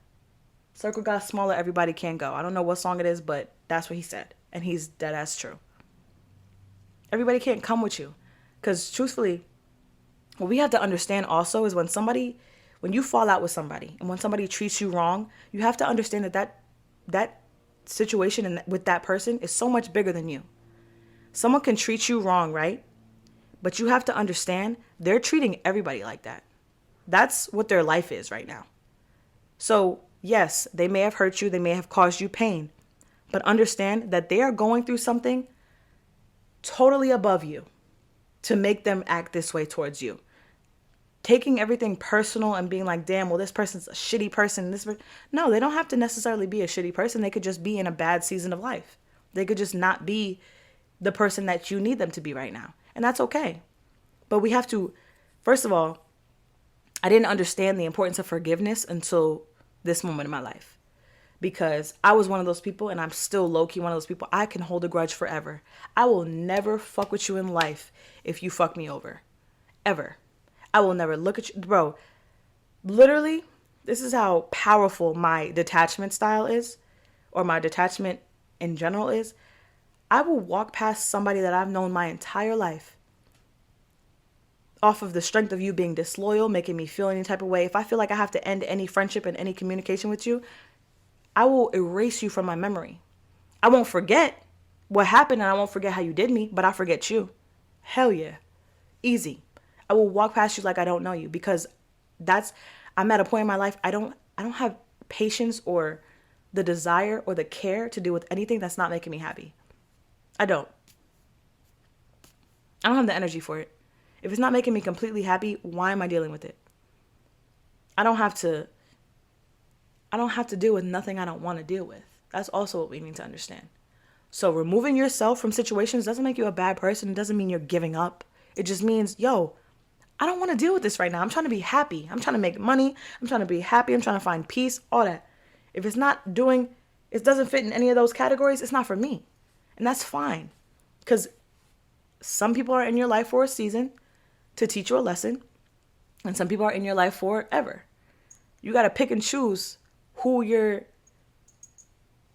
Speaker 2: Circle got smaller, everybody can't go. I don't know what song it is, but that's what he said. And he's dead ass true. Everybody can't come with you. Because truthfully, what we have to understand also is when you fall out with somebody and when somebody treats you wrong, you have to understand that situation and with that person is so much bigger than you. Someone can treat you wrong, right? But you have to understand they're treating everybody like that. That's what their life is right now. So yes, they may have hurt you. They may have caused you pain. But understand that they are going through something totally above you to make them act this way towards you. Taking everything personal and being like, damn, well, this person's a shitty person. No, they don't have to necessarily be a shitty person. They could just be in a bad season of life. They could just not be the person that you need them to be right now. And that's okay. But we have to, first of all, I didn't understand the importance of forgiveness until this moment in my life. Because I was one of those people, and I'm still low-key one of those people. I can hold a grudge forever. I will never fuck with you in life if you fuck me over. Ever. I will never look at you. Bro, literally, this is how powerful my detachment style is, or my detachment in general is. I will walk past somebody that I've known my entire life off of the strength of you being disloyal, making me feel any type of way. If I feel like I have to end any friendship and any communication with you, I will erase you from my memory. I won't forget what happened, and I won't forget how you did me, but I forget you. Hell yeah. Easy. I will walk past you like I don't know you, because I'm at a point in my life, I don't have patience or the desire or the care to deal with anything that's not making me happy. I don't have the energy for it. If it's not making me completely happy, why am I dealing with it? I don't have to deal with nothing I don't want to deal with. That's also what we need to understand. So removing yourself from situations doesn't make you a bad person. It doesn't mean you're giving up. It just means, yo, I don't want to deal with this right now. I'm trying to be happy. I'm trying to make money. I'm trying to be happy. I'm trying to find peace, all that. If it doesn't fit in any of those categories, it's not for me. And that's fine. Because some people are in your life for a season to teach you a lesson. And some people are in your life forever. You got to pick and choose you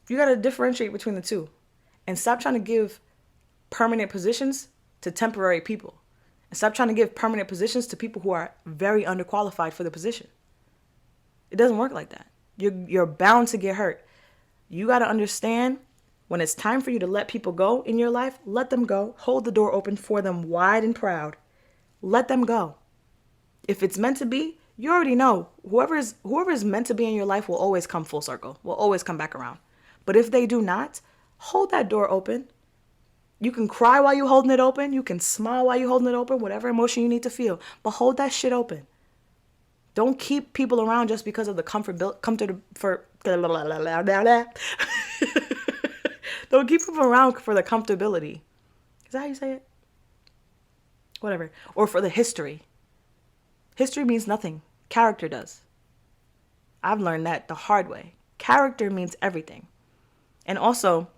Speaker 2: got to differentiate between the two. And stop trying to give permanent positions to temporary people. And stop trying to give permanent positions to people who are very underqualified for the position. It doesn't work like that. You're bound to get hurt. You got to understand, when it's time for you to let people go in your life, let them go. Hold the door open for them wide and proud. Let them go. If it's meant to be, you already know whoever is meant to be in your life will always come full circle, will always come back around. But if they do not, hold that door open. You can cry while you're holding it open. You can smile while you're holding it open, whatever emotion you need to feel. But hold that shit open. Don't keep people around just because of the Don't keep people around for the comfortability. Is that how you say it? Whatever. Or for the history. History means nothing. Character does. I've learned that the hard way. Character means everything. And also,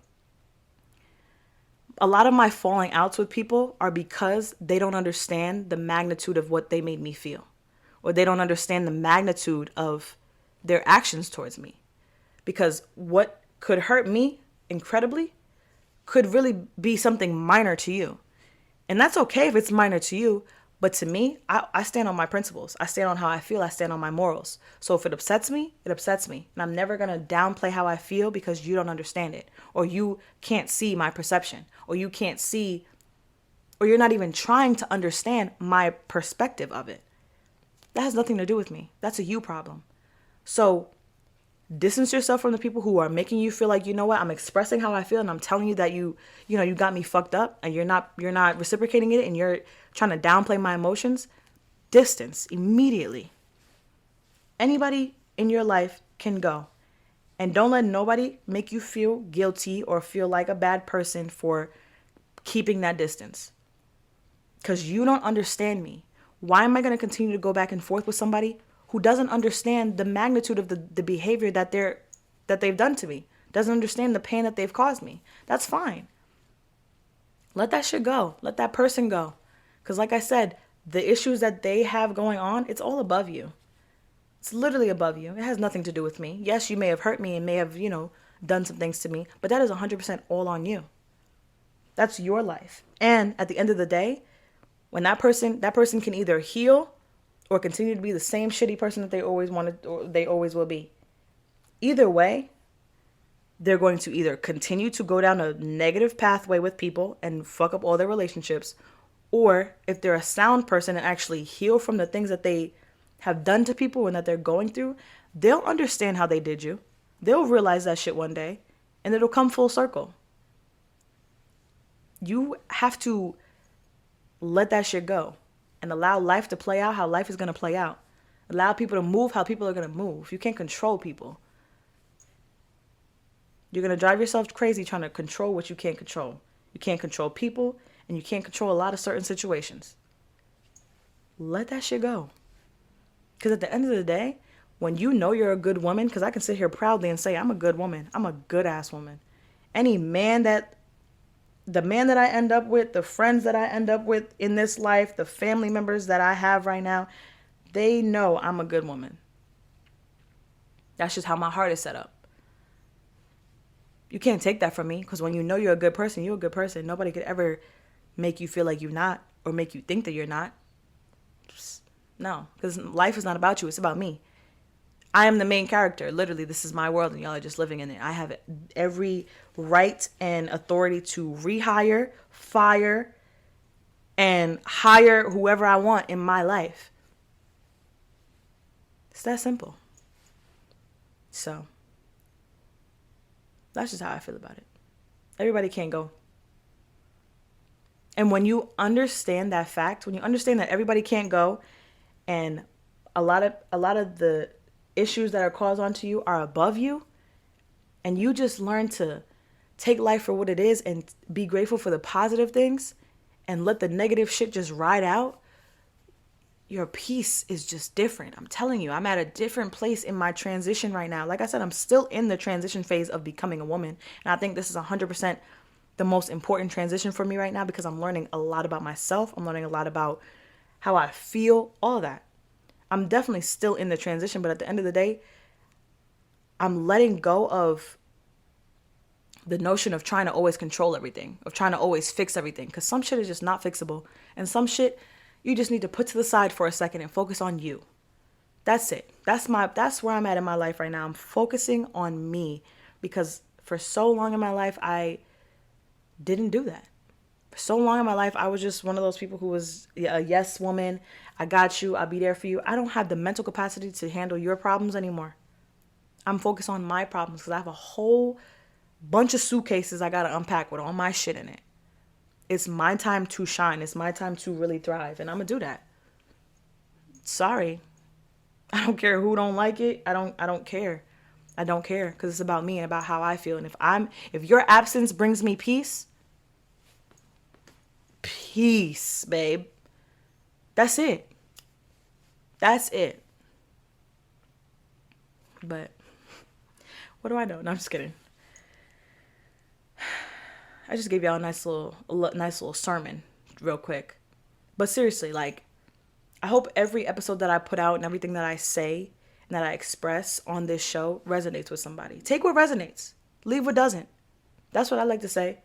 Speaker 2: a lot of my falling outs with people are because they don't understand the magnitude of what they made me feel. Or they don't understand the magnitude of their actions towards me. Because what could hurt me incredibly could really be something minor to you. And that's okay if it's minor to you. But to me, I stand on my principles. I stand on how I feel. I stand on my morals. So if it upsets me, it upsets me. And I'm never going to downplay how I feel because you don't understand it. Or you can't see my perception. Or you can't see, or you're not even trying to understand my perspective of it. That has nothing to do with me. That's a you problem. So distance yourself from the people who are making you feel like, you know what, I'm expressing how I feel and I'm telling you that you got me fucked up and you're not reciprocating it and you're trying to downplay my emotions. Distance immediately. Anybody in your life can go. And don't let nobody make you feel guilty or feel like a bad person for keeping that distance. Because you don't understand me. Why am I going to continue to go back and forth with somebody who doesn't understand the magnitude of the behavior that they've done to me? Doesn't understand the pain that they've caused me? That's fine. Let that shit go. Let that person go. Because like I said, the issues that they have going on, it's all above you. It's literally above you. It has nothing to do with me. Yes, you may have hurt me and may have, done some things to me, but that is 100% all on you. That's your life. And at the end of the day, when that person can either heal or continue to be the same shitty person that they always wanted or they always will be. Either way, they're going to either continue to go down a negative pathway with people and fuck up all their relationships, or if they're a sound person and actually heal from the things that they have done to people and that they're going through, they'll understand how they did you. They'll realize that shit one day. And it'll come full circle. You have to let that shit go and allow life to play out how life is going to play out. Allow people to move how people are going to move. You can't control people. You're going to drive yourself crazy trying to control what you can't control. You can't control people, and you can't control a lot of certain situations. Let that shit go. Because at the end of the day, when you know you're a good woman, because I can sit here proudly and say I'm a good woman. I'm a good ass woman. The man that I end up with, the friends that I end up with in this life, the family members that I have right now, they know I'm a good woman. That's just how my heart is set up. You can't take that from me, because when you know you're a good person, you're a good person. Nobody could ever make you feel like you're not, or make you think that you're not. No, because life is not about you. It's about me. I am the main character. Literally, this is my world, and y'all are just living in it. I have every right and authority to rehire, fire, and hire whoever I want in my life. It's that simple. So, that's just how I feel about it. Everybody can't go. And when you understand that fact, when you understand that everybody can't go, and a lot of the issues that are caused onto you are above you, and you just learn to take life for what it is and be grateful for the positive things and let the negative shit just ride out, your peace is just different. I'm telling you, I'm at a different place in my transition right now. Like I said, I'm still in the transition phase of becoming a woman. And I think this is 100% the most important transition for me right now, because I'm learning a lot about myself. I'm learning a lot about how I feel, all of that. I'm definitely still in the transition, but at the end of the day, I'm letting go of the notion of trying to always control everything, of trying to always fix everything, because some shit is just not fixable. And some shit you just need to put to the side for a second and focus on you. That's it. That's where I'm at in my life right now. I'm focusing on me, because for so long in my life, I didn't do that. For so long in my life, I was just one of those people who was a yes woman. I got you. I'll be there for you. I don't have the mental capacity to handle your problems anymore. I'm focused on my problems, because I have a whole bunch of suitcases I got to unpack with all my shit in it. It's my time to shine. It's my time to really thrive. And I'm going to do that. Sorry. I don't care who don't like it. I don't care. I don't care, because it's about me and about how I feel. And if your absence brings me peace, babe. That's it. That's it. But what do I know? No, I'm just kidding. I just gave y'all a nice little sermon real quick. But seriously, like, I hope every episode that I put out and everything that I say and that I express on this show resonates with somebody. Take what resonates. Leave what doesn't. That's what I like to say.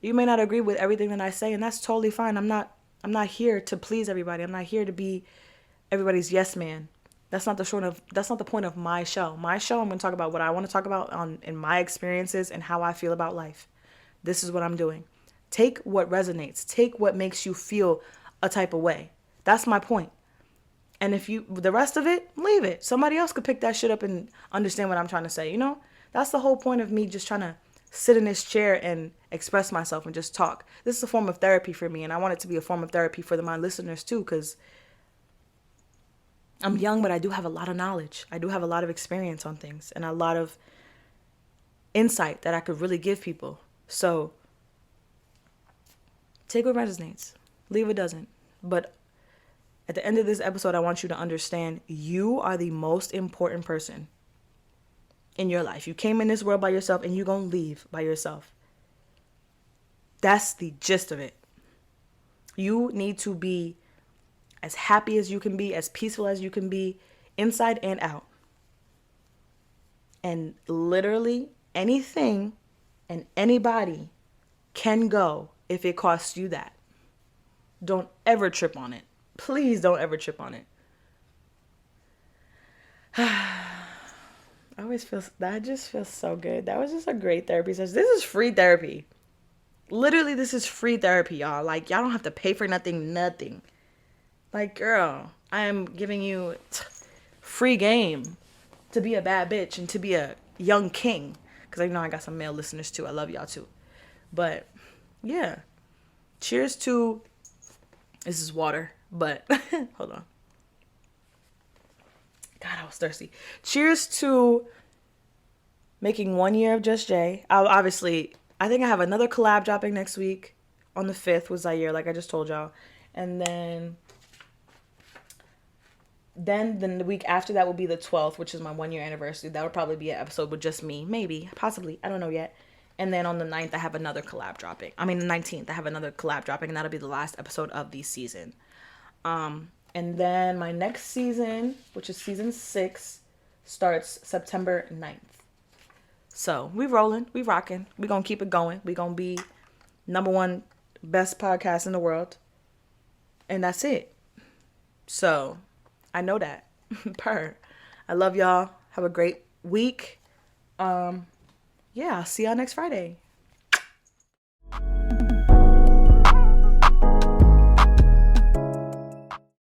Speaker 2: You may not agree with everything that I say, and that's totally fine. I'm not here to please everybody. I'm not here to be everybody's yes man. That's not the point of my show. My show, I'm going to talk about what I want to talk about in my experiences and how I feel about life. This is what I'm doing. Take what resonates. Take what makes you feel a type of way. That's my point. And the rest of it, leave it. Somebody else could pick that shit up and understand what I'm trying to say. You know, that's the whole point of me just trying to sit in this chair and express myself and just talk. This is a form of therapy for me. And I want it to be a form of therapy for my listeners too, because I'm young, but I do have a lot of knowledge. I do have a lot of experience on things and a lot of insight that I could really give people. So take what resonates, leave what doesn't. But at the end of this episode, I want you to understand you are the most important person in your life. You came in this world by yourself, and you're going to leave by yourself. That's the gist of it. You need to be as happy as you can be, as peaceful as you can be, inside and out. And literally anything and anybody can go if it costs you that. Don't ever trip on it. Please don't ever trip on it. That just feels so good. That was just a great therapy session. This is free therapy. Literally, this is free therapy, y'all. Like, y'all don't have to pay for nothing. Like, girl, I am giving you free game to be a bad bitch and to be a young king. because I know I got some male listeners too. I love y'all too. But yeah, cheers to, this is water, but hold on. God, I was thirsty. Cheers to making 1 year of Just Jay. I think I have another collab dropping next week on the 5th with Zaire, like I just told y'all. And then the week after that will be the 12th, which is my 1 year anniversary. That would probably be an episode with just me. Maybe, possibly. I don't know yet. And then on the 9th, I have another collab dropping. The 19th, I have another collab dropping, and that'll be the last episode of the season. And then my next season, which is season 6, starts September 9th. So we rolling, we rocking. We gonna keep it going. We gonna be #1 best podcast in the world. And that's it. So I know that. Purr. I love y'all. Have a great week. Yeah, I'll see y'all next Friday.